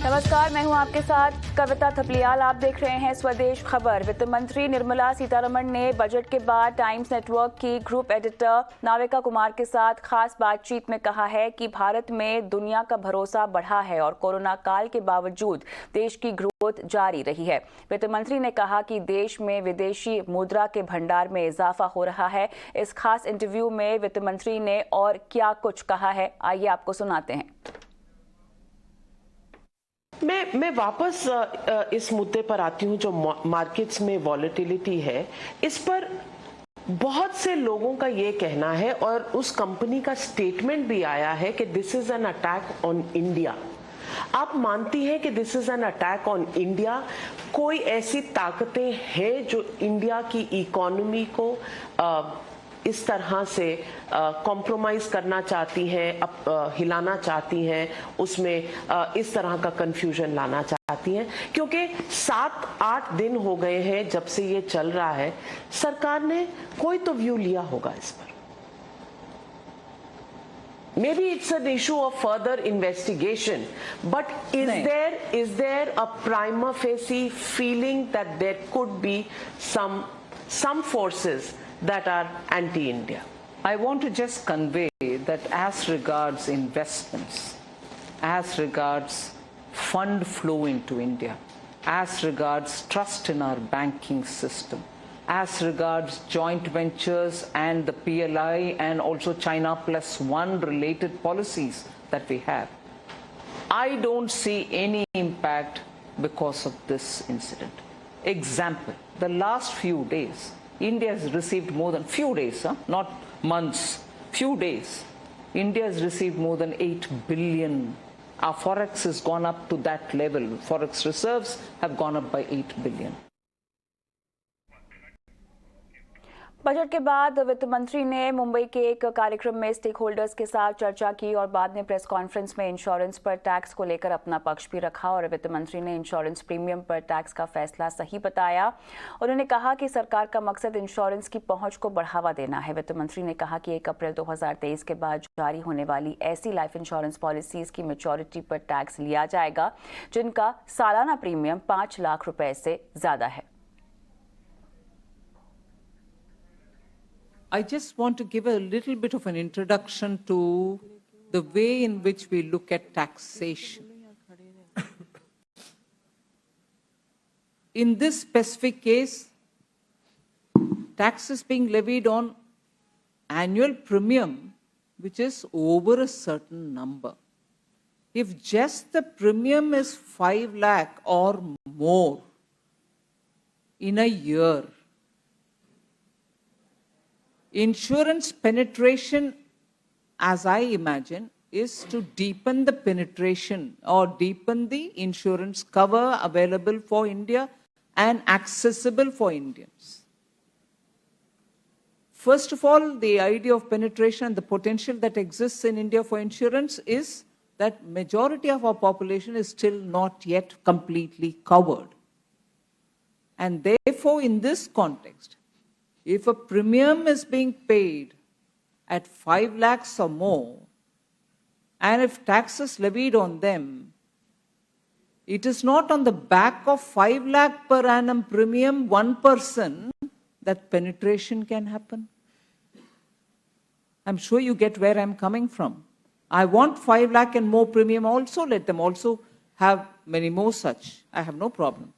नमस्कार, मैं हूं आपके साथ कविता थपलियाल। आप देख रहे हैं स्वदेश खबर। वित्त मंत्री निर्मला सीतारमण ने बजट के बाद टाइम्स नेटवर्क की ग्रुप एडिटर नाविका कुमार के साथ खास बातचीत में कहा है कि भारत में दुनिया का भरोसा बढ़ा है और कोरोना काल के बावजूद देश की ग्रोथ जारी रही है। वित्त मंत्री ने कहा कि देश में विदेशी मुद्रा के भंडार में इजाफा हो रहा है। इस खास इंटरव्यू में वित्त मंत्री ने और क्या कुछ कहा है, आइए आपको सुनाते हैं। मैं वापस इस मुद्दे पर आती हूँ जो मार्केट्स में वॉलेटिलिटी है। इस पर बहुत से लोगों का ये कहना है और उस कंपनी का स्टेटमेंट भी आया है कि this is an attack on India. आप मानती हैं कि this is an attack on India? कोई ऐसी ताकतें हैं जो इंडिया की इकोनॉमी को इस तरह से कॉम्प्रोमाइज करना चाहती हैं, हिलाना चाहती हैं, उसमें इस तरह का कंफ्यूजन लाना चाहती हैं? क्योंकि 7-8 दिन हो गए हैं जब से ये चल रहा है, सरकार ने कोई तो व्यू लिया होगा इस पर। Maybe it's an issue of further investigation, but is there a prima facie feeling that there could be some forces that are anti-India? I want to just convey that as regards investments, as regards fund flow into India, as regards trust in our banking system, as regards joint ventures and the PLI and also China Plus One related policies that we have, I don't see any impact because of this incident. Example, the last few days, India has received more than not months, few days. India has received more than 8 billion. Our forex has gone up to that level. Forex reserves have gone up by 8 billion. Budget के बाद वित्त मंत्री ने मुंबई के एक कार्यक्रम में stake holders के साथ चर्चा की और बाद में प्रेस कॉन्फ्रेंस में इंश्योरेंस पर टैक्स को लेकर अपना पक्ष भी रखा और वित्त मंत्री ने इंश्योरेंस प्रीमियम पर टैक्स का फैसला सही बताया। उन्होंने कहा कि सरकार का मकसद इंश्योरेंस की पहुंच को बढ़ावा देना है। वित्त मंत्री ने कहा कि 1 अप्रैल 2023 के बाद जारी होने वाली ऐसी लाइफ इंश्योरेंस पॉलिसीज की मैच्योरिटी पर टैक्स लिया जाएगा जिनका सालाना प्रीमियम 5 लाख रुपए से ज्यादा है। I just want to give a little bit of an introduction to the way in which we look at taxation. In this specific case, tax is being levied on annual premium, which is over a certain number. If just the premium is 5 lakh or more in a year, insurance penetration, as I imagine, is to deepen the penetration or deepen the insurance cover available for India and accessible for Indians. First of all, the idea of penetration and the potential that exists in India for insurance is that majority of our population is still not yet completely covered. And therefore, in this context, if a premium is being paid at 5 lakhs or more, and if tax is levied on them, it is not on the back of 5 lakh per annum premium, one person, that penetration can happen. I'm sure you get where I'm coming from. I want 5 lakh and more premium also, let them also have many more such. I have no problem.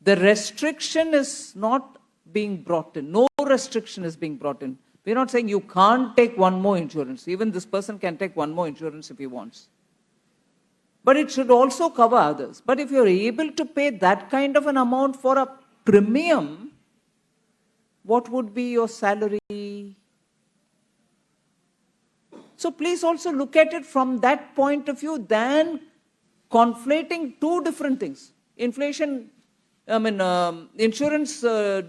The restriction is not being brought in. No restriction is being brought in. We're not saying you can't take one more insurance. Even this person can take one more insurance if he wants. But it should also cover others. But if you're able to pay that kind of an amount for a premium, what would be your salary? So please also look at it from that point of view than conflating two different things. Insurance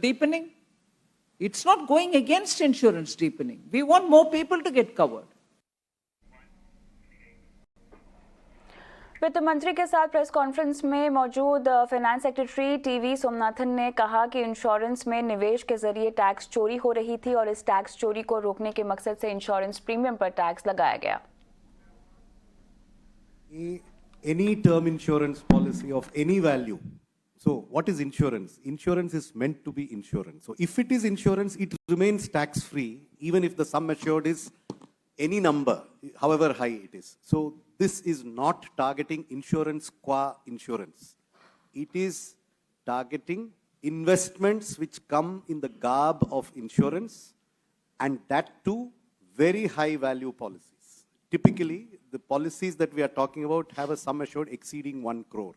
deepening. It's not going against insurance deepening. We want more people to get covered. वित्त मंत्री के साथ press conference में मौजूद finance secretary TV Somanathan ने कहा कि insurance में निवेश के जरिए टैक्स चोरी हो रही थी और इस टैक्स चोरी को रोकने के मकसद से इंश्योरेंस प्रीमियम पर टैक्स लगाया गया। any term insurance policy of any value. So what is insurance? Insurance is meant to be insurance. So if it is insurance, it remains tax-free, even if the sum assured is any number, however high it is. So this is not targeting insurance qua insurance. It is targeting investments which come in the garb of insurance, and that too very high value policies. Typically, the policies that we are talking about have a sum assured exceeding 1 crore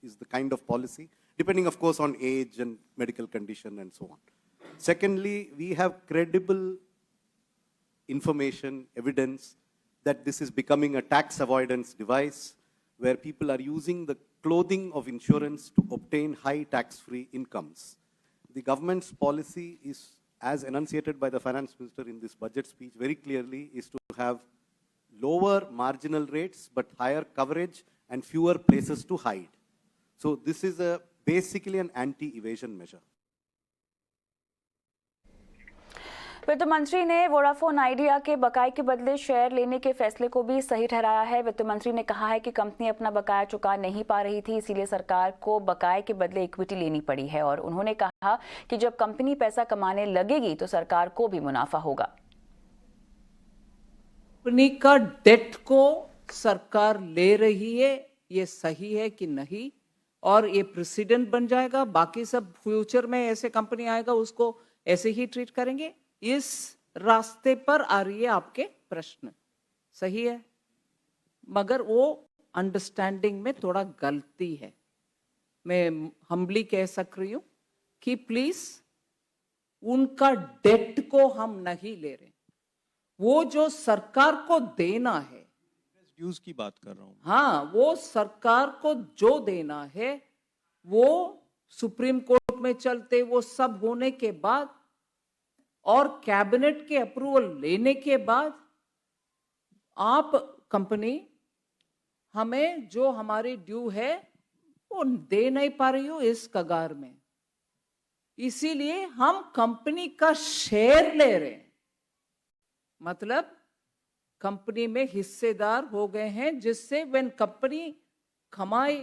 is the kind of policy, depending of course on age and medical condition and so on. Secondly, we have credible information, evidence that this is becoming a tax avoidance device where people are using the clothing of insurance to obtain high tax-free incomes. The government's policy is, as enunciated by the finance minister in this budget speech very clearly, is to have lower marginal rates but higher coverage and fewer places to hide. So this is basically an anti-evasion measure. वित्त मंत्री ने Vodafone idea के बकाये के बदले share लेने के फैसले को भी सही ठहराया है। वित्त मंत्री ने कहा है कि कंपनी अपना बकाया चुका नहीं पा रही थी, इसीलिए सरकार को बकाये के बदले इक्विटी लेनी पड़ी है और उन्होंने कहा कि जब कंपनी पैसा कमाने लगेगी तो सरकार को भी मुनाफा होगा। कंपनी का डेट को सरकार ले रही है, ये सही है कि नहीं, और ये प्रेसिडेंट बन जाएगा, बाकी सब फ्यूचर में ऐसे कंपनी आएगा उसको ऐसे ही ट्रीट करेंगे। इस रास्ते पर आ रही है आपके प्रश्न, सही है, मगर वो अंडरस्टैंडिंग में थोड़ा गलती है। मैं हम्बली कह सक रही हूं कि प्लीज उनका डेट को हम नहीं ले रहे, वो जो सरकार को देना है, ड्यूज की बात कर रहा हूं। हाँ, वो सरकार को जो देना है वो सुप्रीम कोर्ट में चलते वो सब होने के बाद और कैबिनेट के अप्रूवल लेने के बाद आप कंपनी हमें जो हमारी ड्यू है वो दे नहीं पा रही हो इस कगार में, इसीलिए हम कंपनी का शेयर ले रहे हैं, मतलब कंपनी में हिस्सेदार हो गए हैं, जिससे व्हेन कंपनी कमाई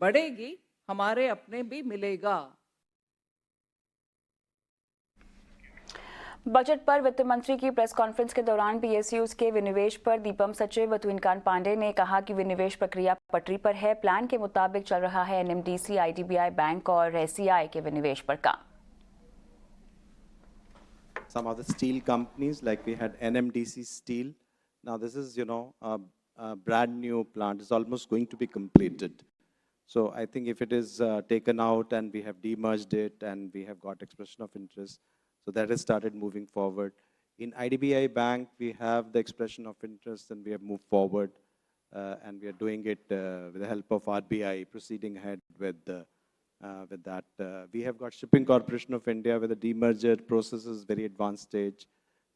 बढ़ेगी हमारे अपने भी मिलेगा। बजट पर वित्त मंत्री की प्रेस कॉन्फ्रेंस के दौरान पीएसयूज के विनिवेश पर दीपम सचिव तुहिनकांत पांडे ने कहा कि विनिवेश प्रक्रिया पटरी पर है, प्लान के मुताबिक चल रहा है एनएमडीसी, आईडीबीआई बैंक और एससीआई के विनिवेश पर काम। Some of the steel companies, like we had NMDC Steel. Now this is, a brand new plant. It's almost going to be completed. So I think if it is taken out and we have demerged it and we have got expression of interest, so that has started moving forward. In IDBI Bank, we have the expression of interest and we have moved forward and we are doing it with the help of RBI, proceeding ahead with that. We have got Shipping Corporation of India with the demerger process is very advanced stage.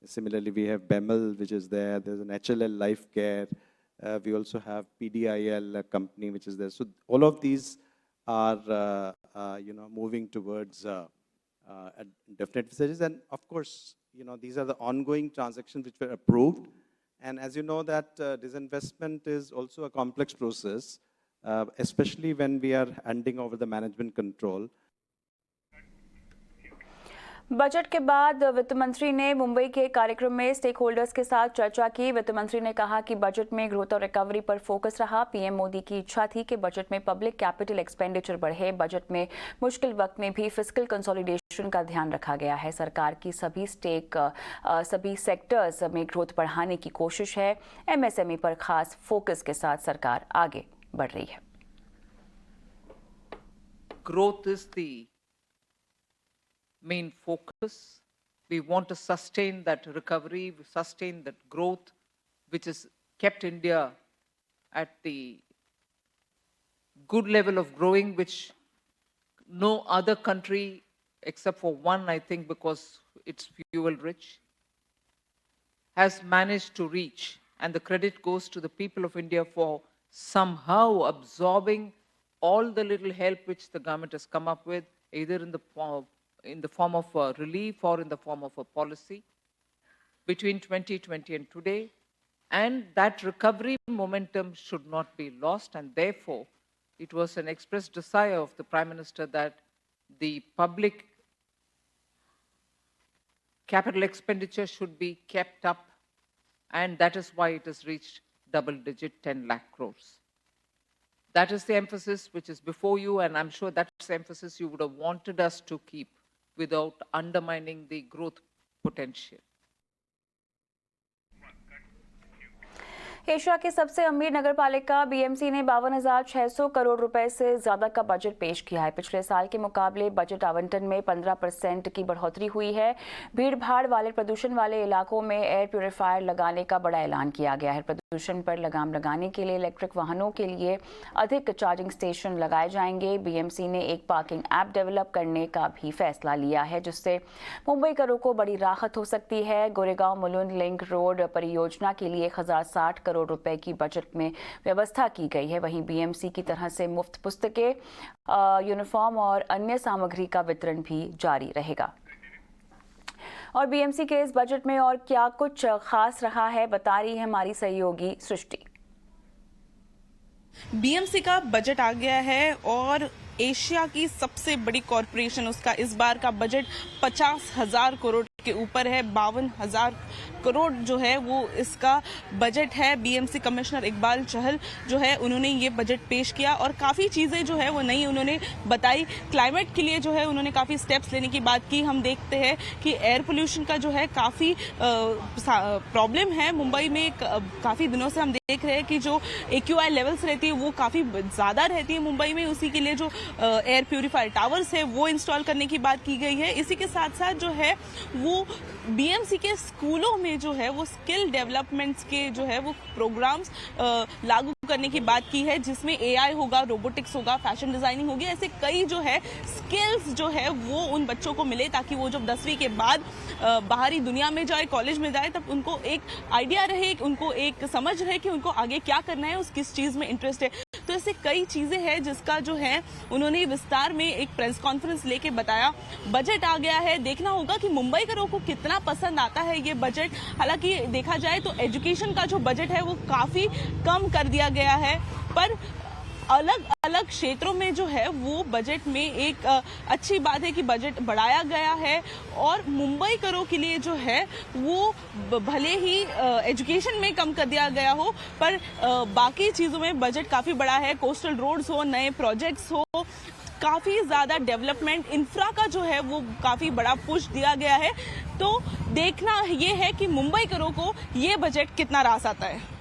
Similarly, we have BEML, which is there. There's an HLL Life Care. We also have PDIL, a company which is there. So all of these are, moving towards definite stages. And of course, these are the ongoing transactions which were approved. And as you know that disinvestment is also a complex process, especially when we are handing over the management control. Budget के बाद वित्त मंत्री ने मुंबई के कार्यक्रम में stake holders के साथ चर्चा की। वित्त मंत्री ने कहा कि बजट में ग्रोथ और रिकवरी पर फोकस रहा। पीएम मोदी की इच्छा थी कि बजट में पब्लिक कैपिटल एक्सपेंडिचर बढ़े। बजट में मुश्किल वक्त में भी फिस्कल कंसोलिडेशन का ध्यान रखा गया है। सरकार की सभी सेक्टर्स में ग्रोथ बढ़ाने की कोशिश है। एमएसएमई पर खास फोकस के साथ सरकार आगे बढ़ रही है। Growth is the main focus. We want to sustain that recovery, sustain that growth, which has kept India at the good level of growing, which no other country, except for one, I think, because it's fuel rich, has managed to reach. And the credit goes to the people of India for somehow absorbing all the little help which the government has come up with, either in the form of relief or in the form of a policy between 2020 and today. And that recovery momentum should not be lost, and therefore, it was an express desire of the Prime Minister that the public capital expenditure should be kept up, and that is why it has reached double-digit 10 lakh crores. That is the emphasis which is before you, and I'm sure that's the emphasis you would have wanted us to keep without undermining the growth potential. Asia की सबसे अमीर नगरपालिका BMC ने 52,600 करोड़ रुपए से ज्यादा का budget पेश किया है। पिछले साल के मुकाबले बजट आवंटन में 15% की बढ़ोतरी हुई है। भीड़ भाड़ वाले प्रदूषण वाले इलाकों में एयर प्यूरिफायर लगाने का बड़ा ऐलान किया गया है। प्रदूषण पर लगाम लगाने के लिए इलेक्ट्रिक वाहनों के लिए अधिक चार्जिंग स्टेशन लगाए जाएंगे। बीएमसी ने एक पार्किंग ऐप डेवलप करने का भी फैसला लिया है, जिससे मुंबईकरों को बड़ी राहत हो सकती है। गोरेगांव मुलुंड लिंक रोड परियोजना के लिए 1060 करोड़ रुपए की बजट में व्यवस्था की गई है। वहीं बीएमसी की तरह से मुफ्त पुस्तकें, यूनिफॉर्म और अन्य सामग्री का वितरण भी जारी रहेगा। और बीएमसी के इस बजट में और क्या कुछ खास रहा है, बता रही है हमारी सहयोगी सृष्टि। बीएमसी का बजट आ गया है और एशिया की सबसे बड़ी कॉरपोरेशन, उसका इस बार का बजट 50,000 करोड़ के ऊपर है। 52,000 करोड़ जो है वो इसका बजट है। बीएमसी कमिश्नर इकबाल चहल जो है उन्होंने ये बजट पेश किया और काफ़ी चीज़ें जो है वो नई उन्होंने बताई। क्लाइमेट के लिए जो है उन्होंने काफ़ी स्टेप्स लेने की बात की। हम देखते हैं कि एयर पोल्यूशन का जो है काफ़ी प्रॉब्लम है मुंबई में। काफ़ी दिनों से हम देख रहे हैं कि जो AQI लेवल्स रहती है वो काफ़ी ज़्यादा रहती है मुंबई में। उसी के लिए जो एयर प्यूरिफायर टावर्स है वो इंस्टॉल करने की बात की गई है। इसी के साथ साथ जो है वो बीएमसी के स्कूलों में जो है वो स्किल डेवलपमेंट्स के जो है वो प्रोग्राम्स लागू करने की बात की है, जिसमें AI होगा, रोबोटिक्स होगा, फैशन डिजाइनिंग होगी। ऐसे कई जो है स्किल्स जो है वो उन बच्चों को मिले, ताकि वो जब 10वीं के बाद बाहरी दुनिया में जाए, कॉलेज में जाए, तब उनको एक आइडिया रहे, उनको एक समझ रहे कि उनको आगे क्या करना है, उस किस चीज में इंटरेस्ट है। तो ऐसे कई चीजें हैं जिसका जो है उन्होंने विस्तार में एक प्रेस कॉन्फ्रेंस लेके बताया। बजट आ गया है, देखना होगा कि मुंबईकरों को कितना पसंद आता है ये बजट। हालांकि देखा जाए तो एजुकेशन का जो बजट है वो काफी कम कर दिया गया है, पर अलग अलग क्षेत्रों में जो है वो बजट में एक अच्छी बात है कि बजट बढ़ाया गया है। और मुंबई करों के लिए जो है वो भले ही एजुकेशन में कम कर दिया गया हो, पर बाकी चीज़ों में बजट काफ़ी बड़ा है। कोस्टल रोड्स हो, नए प्रोजेक्ट्स हो, काफ़ी ज़्यादा डेवलपमेंट इंफ्रा का जो है वो काफ़ी बड़ा पुश दिया गया है। तो देखना ये है कि मुंबई करों को ये बजट कितना रास आता है।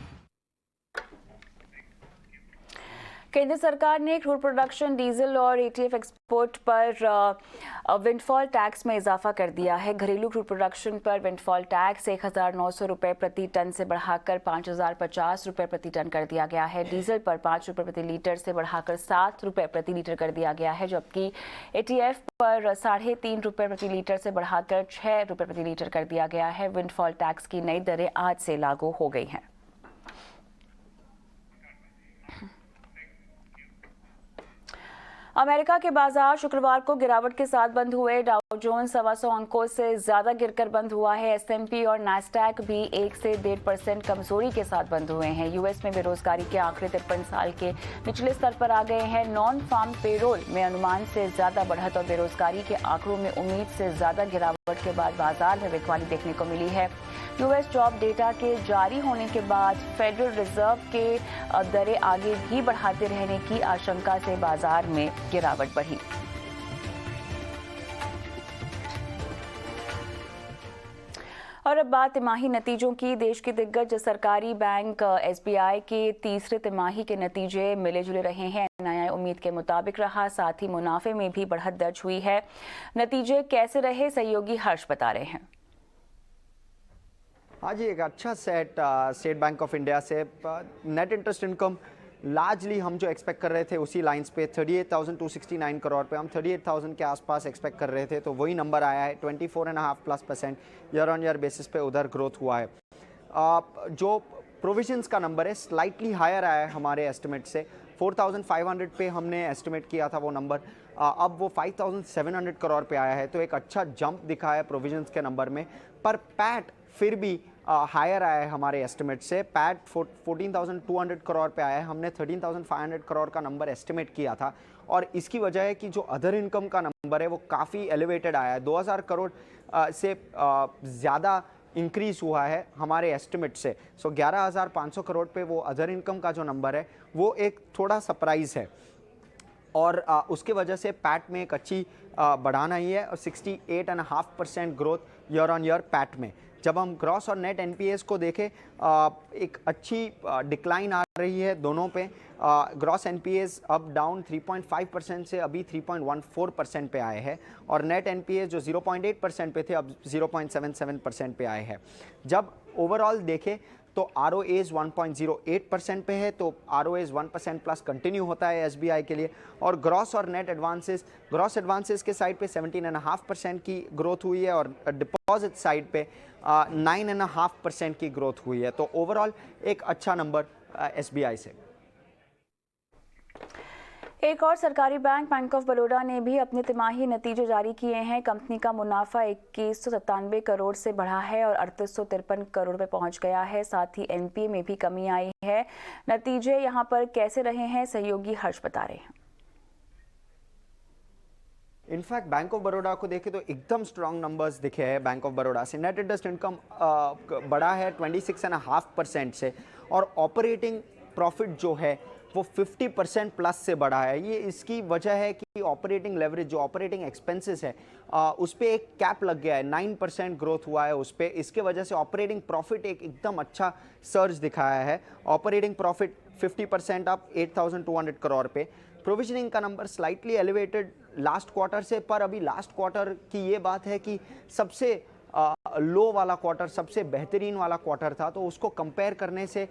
केंद्र सरकार ने क्रूड प्रोडक्शन, डीजल और ATF एक्सपोर्ट पर विंडफॉल टैक्स में इजाफा कर दिया है। घरेलू क्रूड प्रोडक्शन पर विंडफॉल टैक्स 1,900 रुपये प्रति टन से बढ़ाकर 5,050 रुपये प्रति टन कर दिया गया है। डीजल पर 5 रुपये प्रति लीटर से बढ़ाकर 7 रुपये प्रति लीटर कर दिया गया है, जबकि ATF पर 3.5 रुपये प्रति लीटर से बढ़ाकर 6 रुपये प्रति लीटर कर दिया गया है। विंडफॉल टैक्स की नई दरें आज से लागू हो गई हैं। अमेरिका के बाजार शुक्रवार को गिरावट के साथ बंद हुए। डाउ जोन्स 125 अंकों से ज्यादा गिरकर बंद हुआ है। S&P और नैस्डैक भी 1 से 1.5% कमजोरी के साथ बंद हुए हैं। यूएस में बेरोजगारी के आंकड़े 53 साल के निचले स्तर पर आ गए हैं। नॉन फार्म पेरोल में अनुमान से ज्यादा बढ़त और बेरोजगारी के आंकड़ों में उम्मीद से ज्यादा गिरावट के बाद बाजार में बिकवाली देखने को मिली है। यूएस जॉब डेटा के जारी होने के बाद फेडरल रिजर्व के दरें आगे भी बढ़ाते रहने की आशंका से बाजार में गिरावट बढ़ी। और अब बात तिमाही नतीजों की। देश के दिग्गज सरकारी बैंक SBI के तीसरे तिमाही के नतीजे मिले जुले रहे हैं। NII उम्मीद के मुताबिक रहा, साथ ही मुनाफे में भी बढ़त दर्ज हुई है। नतीजे कैसे रहे, सहयोगी हर्ष बता रहे हैं। हाँ जी, एक अच्छा set state bank of India से। नेट इंटरेस्ट इनकम लार्जली हम जो एक्सपेक्ट कर रहे थे उसी लाइंस पे 38,269 करोड़ पे, हम 38,000 के आसपास एक्सपेक्ट कर रहे थे, तो वही नंबर आया है। 24.5% ईयर ऑन ईयर बेसिस पे उधर ग्रोथ हुआ है। जो प्रोविजंस का नंबर है स्लाइटली हायर आया है हमारे एस्टिमेट से। 4,500 पे हमने एस्टिमेट किया था वो नंबर, अब वो 5,700 करोड़ पे आया है, तो एक अच्छा जंप दिखा है प्रोविजंस के नंबर में। पर पैट फिर भी हायर आया है हमारे एस्टिमेट से। पैट 14,200 करोड़ पे आया है, हमने 13,500 करोड़ का नंबर एस्टिमेट किया था। और इसकी वजह है कि जो अदर इनकम का नंबर है वो काफ़ी एलिवेटेड आया है, 2,000 करोड़ से ज़्यादा इंक्रीज हुआ है हमारे एस्टिमेट से। सो 11,500 करोड़ पे वो अदर इनकम का जो नंबर है वो एक थोड़ा सरप्राइज है, और उसके वजह से पैट में एक अच्छी बढ़ाना ही है, और 68.5% growth year on year PAT में। जब हम ग्रॉस और नेट एनपीएस को देखें, एक अच्छी डिक्लाइन आ रही है दोनों पे। ग्रॉस एनपीएस अप डाउन 3.5% से अभी 3.14% पे आए हैं, और नेट एनपीएस जो 0.8% पे थे अब 0.77% पे आए हैं। जब ओवरऑल देखें तो ROAs 1.08% पे है, तो ROAs 1% प्लस कंटिन्यू होता है SBI के लिए। और ग्रॉस और नेट एडवांसेस, ग्रॉस एडवांसेस के साइड पे 17.5% की ग्रोथ हुई है, और डिपॉजिट साइड पे 9.5% की ग्रोथ हुई है। तो ओवरऑल एक अच्छा नंबर SBI से। एक और सरकारी बैंक ऑफ बड़ौदा ने भी अपने तिमाही नतीजे जारी किए हैं। कंपनी का मुनाफा 2197 करोड़ से बढ़ा है और 3853 करोड़ पे पहुंच गया है। साथ ही एनपीए में भी कमी आई है। नतीजे यहां पर कैसे रहे हैं, सहयोगी हर्ष बता रहे हैं। इनफैक्ट बैंक ऑफ बड़ौदा को देखें तो एकदम स्ट्रॉन्ग नंबर्स दिखे हैं बैंक ऑफ बड़ौदा से। नेट इंटरेस्ट इनकम बढ़ा है 26.5% से, और ऑपरेटिंग प्रॉफिट जो है वो 50% प्लस से बढ़ा है। ये इसकी वजह है कि ऑपरेटिंग लेवरेज, जो ऑपरेटिंग एक्सपेंसेस है उस पर एक कैप लग गया है, 9% ग्रोथ हुआ है उस पर। इसके वजह से ऑपरेटिंग प्रॉफिट एक एकदम अच्छा सर्ज दिखाया है। ऑपरेटिंग प्रॉफिट 50% अप 8,200 करोड़ पे। प्रोविजनिंग का number slightly elevated last quarter से, पर अभी लास्ट क्वार्टर की ये बात है कि सबसे लो वाला क्वार्टर, सबसे बेहतरीन वाला क्वार्टर था, तो उसको कंपेयर करने से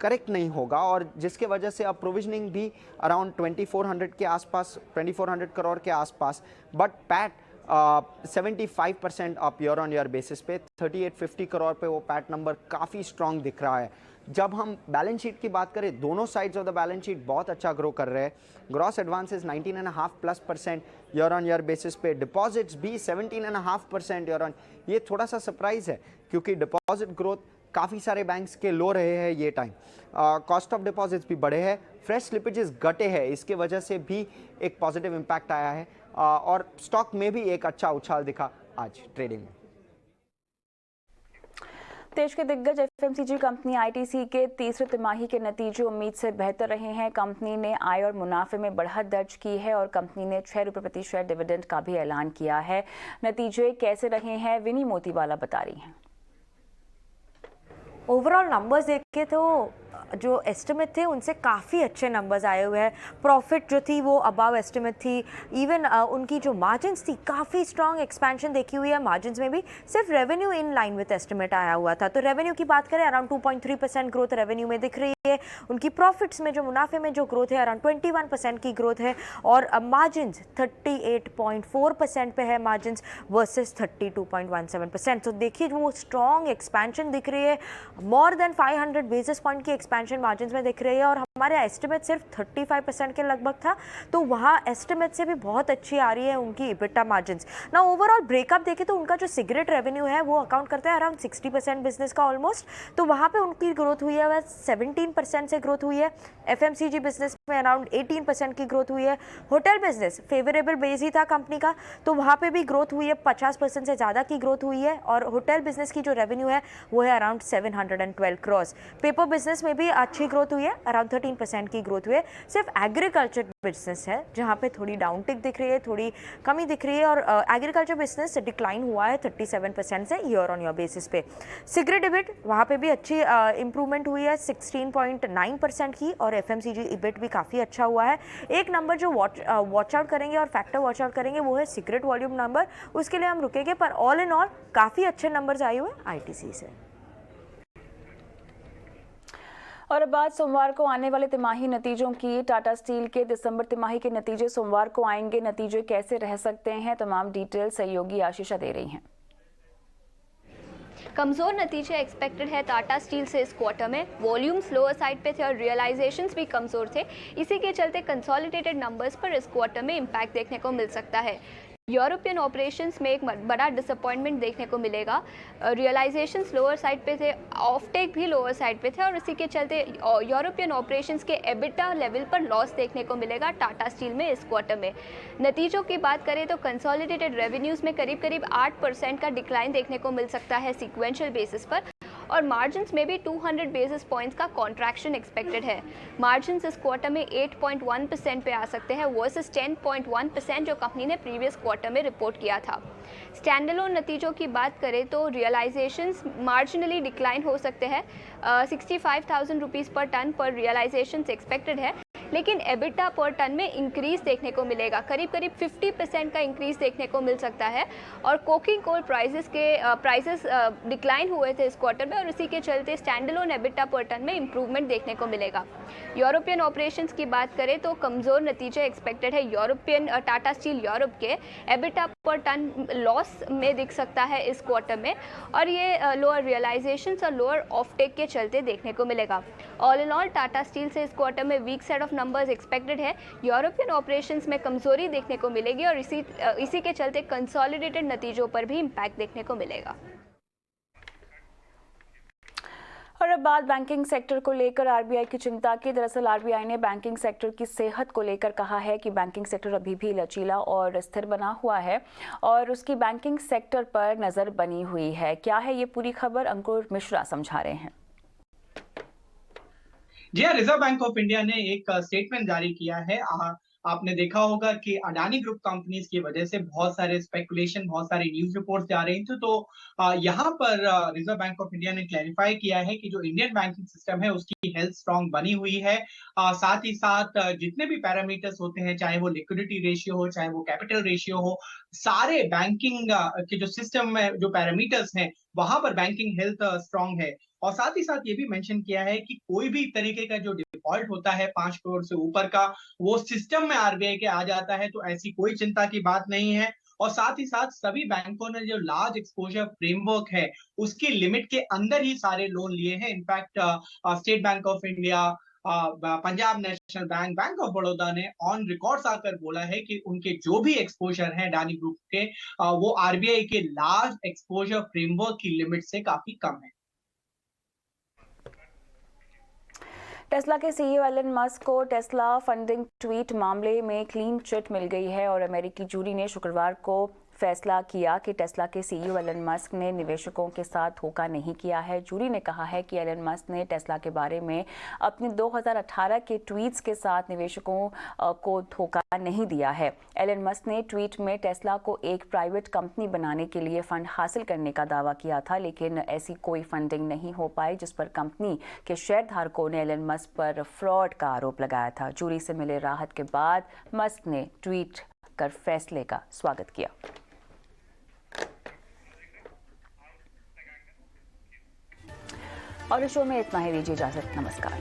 करेक्ट नहीं होगा, और जिसके वजह से अब प्रोविजनिंग भी अराउंड 2400 के आसपास, 2400 करोड़ के आसपास। But PAT 75% up year on year basis पे 3850 करोड़ पे वो पैट नंबर काफ़ी स्ट्रॉन्ग दिख रहा है। जब हम बैलेंस शीट की बात करें, दोनों sides of the balance sheet बहुत अच्छा ग्रो कर रहे हैं। Gross advances 19.5% year on year basis पे, डिपॉजिट्स भी 17.5% ईयर ऑन। ये थोड़ा सा सरप्राइज है क्योंकि डिपॉजिट ग्रोथ काफ़ी सारे बैंक्स के लो रहे हैं ये टाइम। कॉस्ट ऑफ डिपॉजिट्स भी बढ़े हैं, फ्रेश स्लिपेजेस घटे हैं, इसके वजह से भी एक पॉजिटिव इम्पैक्ट आया है, और स्टॉक में भी एक अच्छा उछाल दिखा आज ट्रेडिंग में। देश के दिग्गज एफएमसीजी कंपनी आईटीसी के तीसरे तिमाही के नतीजे उम्मीद से बेहतर रहे हैं। कंपनी ने आय और मुनाफे में बढ़त दर्ज की है और कंपनी ने 6 रुपये प्रति शेयर डिविडेंड का भी ऐलान किया है। नतीजे कैसे रहे हैं, विनी मोतीवाला बता रही हैं। ओवरऑल नंबर्स देखे तो जो एस्टिमेट थे उनसे काफ़ी अच्छे नंबर्स आए हुए हैं। प्रॉफिट जो थी वो अबव एस्टिमेट थी। इवन उनकी जो मार्जिन्स थी काफ़ी स्ट्रॉन्ग एक्सपेंशन देखी हुई है मार्जिन्स में भी। सिर्फ revenue in line with estimate आया हुआ था। तो रेवेन्यू की बात करें अराउंड 2.3% ग्रोथ रेवेन्यू में दिख रही है। उनकी प्रॉफिट्स में जो मुनाफे में जो ग्रोथ है अराउंड 21% की ग्रोथ है, और मार्जिन्स 38.4% पे है मार्जिन्स वर्सेस 32.17%। तो देखिए वो स्ट्रॉन्ग एक्सपेंशन दिख रही है, मोर देन 500 बेसिस पॉइंट की एक्सपेंशन मार्जिन्स में दिख रही है। और हमारे एस्टिमेट सिर्फ 35% के लगभग था, तो वहाँ एस्टिमेट से भी बहुत अच्छी आ रही है उनकी इबिटा मार्जिन्स। ना ओवरऑल ब्रेकअप देखें तो उनका जो सिगरेट रेवेन्यू है वो अकाउंट करता है अराउंड 60% बिजनेस का ऑलमोस्ट, तो वहाँ पे उनकी ग्रोथ हुई है वह 17% से ग्रोथ हुई है। एफएमसीजी बिजनेस में अराउंड 18% की ग्रोथ हुई है। होटल बिजनेस फेवरेबल बेस ही था कंपनी का, तो वहाँ पे भी ग्रोथ हुई है, 50% से ज़्यादा की ग्रोथ हुई है। और होटल बिजनेस की जो रेवेन्यू है वो है अराउंड 712 करोड़। पेपर बिजनेस में भी अच्छी ग्रोथ हुई है, अराउंड 13% की ग्रोथ हुई है। सिर्फ एग्रीकल्चर बिजनेस है जहाँ पे थोड़ी डाउनटिक दिख रही है, थोड़ी कमी दिख रही है, और एग्रीकल्चर बिजनेस डिक्लाइन हुआ है 37% से ईयर ऑन ईयर बेसिस पे। सिगरेट इबिट वहाँ पे भी अच्छी इंप्रूवमेंट हुई है 16.9% की, और एफएमसीजी इबिट भी काफ़ी अच्छा हुआ है। एक नंबर जो वॉच आउट करेंगे और फैक्टर वॉच आउट करेंगे वो है सिगरेट वॉल्यूम नंबर, उसके लिए हम रुकेंगे। पर ऑल इन ऑल काफ़ी अच्छे नंबर्स आए हुए आईटीसी से। और अब बात सोमवार को आने वाले तिमाही नतीजों की। टाटा स्टील के दिसंबर तिमाही के नतीजे सोमवार को आएंगे। नतीजे कैसे रह सकते हैं, तमाम डिटेल सहयोगी आशीषा दे रही हैं। कमजोर नतीजे एक्सपेक्टेड है टाटा स्टील से इस क्वार्टर में। वॉल्यूम्स लोअर साइड पे थे और रियलाइजेशंस भी कमजोर थे। इसी के चलते कंसोलिडेटेड नंबर्स पर इस क्वार्टर में इंपैक्ट देखने को मिल सकता है। यूरोपियन ऑपरेशंस में एक बड़ा डिसअपॉइंटमेंट देखने को मिलेगा। रियलाइजेशंस लोअर साइड पे थे, ऑफटेक भी लोअर साइड पे थे और इसी के चलते यूरोपियन ऑपरेशंस के एबिटा लेवल पर लॉस देखने को मिलेगा टाटा स्टील में इस क्वार्टर में। नतीजों की बात करें तो कंसोलिडेटेड रेवेन्यूज़ में करीब 8% का डिक्लाइन देखने को मिल सकता है सीक्वेंशियल बेसिस पर, और मार्जिन्स में भी 200 बेसिस पॉइंट्स का कॉन्ट्रैक्शन एक्सपेक्टेड है। मार्जिन्स इस क्वार्टर में 8.1% पे आ सकते हैं वर्सेस 10.1% जो कंपनी ने प्रीवियस क्वार्टर में रिपोर्ट किया था। स्टैंडअलोन नतीजों की बात करें तो रियलाइजेशंस मार्जिनली डिक्लाइन हो सकते हैं, 65,000 रुपीज़ पर टन पर रियलाइजेशंस एक्सपेक्टेड है, लेकिन एबिटा पर टन में इंक्रीज देखने को मिलेगा, करीब 50% का इंक्रीज देखने को मिल सकता है। और कोकिंग कोल प्राइसेस डिक्लाइन हुए थे इस क्वार्टर में और इसी के चलते स्टैंडअलोन एबिटा पर टन में इंप्रूवमेंट देखने को मिलेगा। यूरोपियन ऑपरेशंस की बात करें तो कमज़ोर नतीजे एक्सपेक्टेड है यूरोपियन टाटा स्टील यूरोप के, एबिटा पर टन लॉस में दिख सकता है इस क्वार्टर में, और ये लोअर रियलाइजेशंस और लोअर ऑफटेक के चलते देखने को मिलेगा। All in all Tata steel से इस क्वार्टर में weak set of numbers expected है, यूरोपियन ऑपरेशंस में कमजोरी देखने को मिलेगी और इसी के चलते कंसोलिडेटेड नतीजों पर भी इम्पैक्ट देखने को मिलेगा। और अब बात बैंकिंग सेक्टर को लेकर आरबीआई की चिंता की। दरअसल आरबीआई ने बैंकिंग सेक्टर की सेहत को लेकर कहा है कि बैंकिंग सेक्टर अभी भी लचीला और स्थिर बना हुआ है और उसकी बैंकिंग सेक्टर पर नजर बनी हुई है। क्या है ये पूरी खबर, अंकुर मिश्रा समझा रहे हैं। जी हाँ, रिजर्व बैंक ऑफ इंडिया ने एक स्टेटमेंट जारी किया है। आपने देखा होगा कि अडानी ग्रुप कंपनीज की वजह से बहुत सारे स्पेकुलेशन, बहुत सारी न्यूज रिपोर्ट्स आ रही थी, तो यहाँ पर रिजर्व बैंक ऑफ इंडिया ने क्लैरिफाई किया है कि जो इंडियन बैंकिंग सिस्टम है उसकी हेल्थ स्ट्रांग बनी हुई है। साथ ही साथ जितने भी पैरामीटर्स होते हैं, चाहे वो लिक्विडिटी रेशियो हो, चाहे वो कैपिटल रेशियो हो, सारे बैंकिंग के जो सिस्टम में जो पैरामीटर्स हैं वहां पर बैंकिंग हेल्थ स्ट्रांग है। और साथ ही साथ ये भी मेंशन किया है कि कोई भी तरीके का जो डिफॉल्ट होता है 5 करोड़ से ऊपर का, वो सिस्टम में आरबीआई के आ जाता है, तो ऐसी कोई चिंता की बात नहीं है। और साथ ही साथ सभी बैंकों ने जो लार्ज एक्सपोजर फ्रेमवर्क है उसकी लिमिट के अंदर ही सारे लोन लिए हैं। In fact state bank of India, Punjab national bank, bank of Baroda ने ऑन रिकॉर्ड आकर बोला है कि उनके जो भी एक्सपोजर हैं अडानी ग्रुप के, वो आरबीआई के लार्ज एक्सपोजर फ्रेमवर्क की लिमिट से काफी कम है। टेस्ला के सीईओ एलन मस्क को टेस्ला फंडिंग ट्वीट मामले में क्लीन चिट मिल गई है और अमेरिकी जूरी ने शुक्रवार को फैसला किया कि टेस्ला के सीईओ एलन मस्क ने निवेशकों के साथ धोखा नहीं किया है। जूरी ने कहा है कि एलन मस्क ने टेस्ला के बारे में अपने 2018 के ट्वीट्स के साथ निवेशकों को धोखा नहीं दिया है। एलन मस्क ने ट्वीट में टेस्ला को एक प्राइवेट कंपनी बनाने के लिए फंड हासिल करने का दावा किया था, लेकिन ऐसी कोई फंडिंग नहीं हो पाई, जिस पर कंपनी के शेयरधारकों ने एलन मस्क पर फ्रॉड का आरोप लगाया था। जूरी से मिले राहत के बाद मस्क ने ट्वीट कर फैसले का स्वागत किया। और इस शो में इतना ही, दीजिए इजाजत, नमस्कार।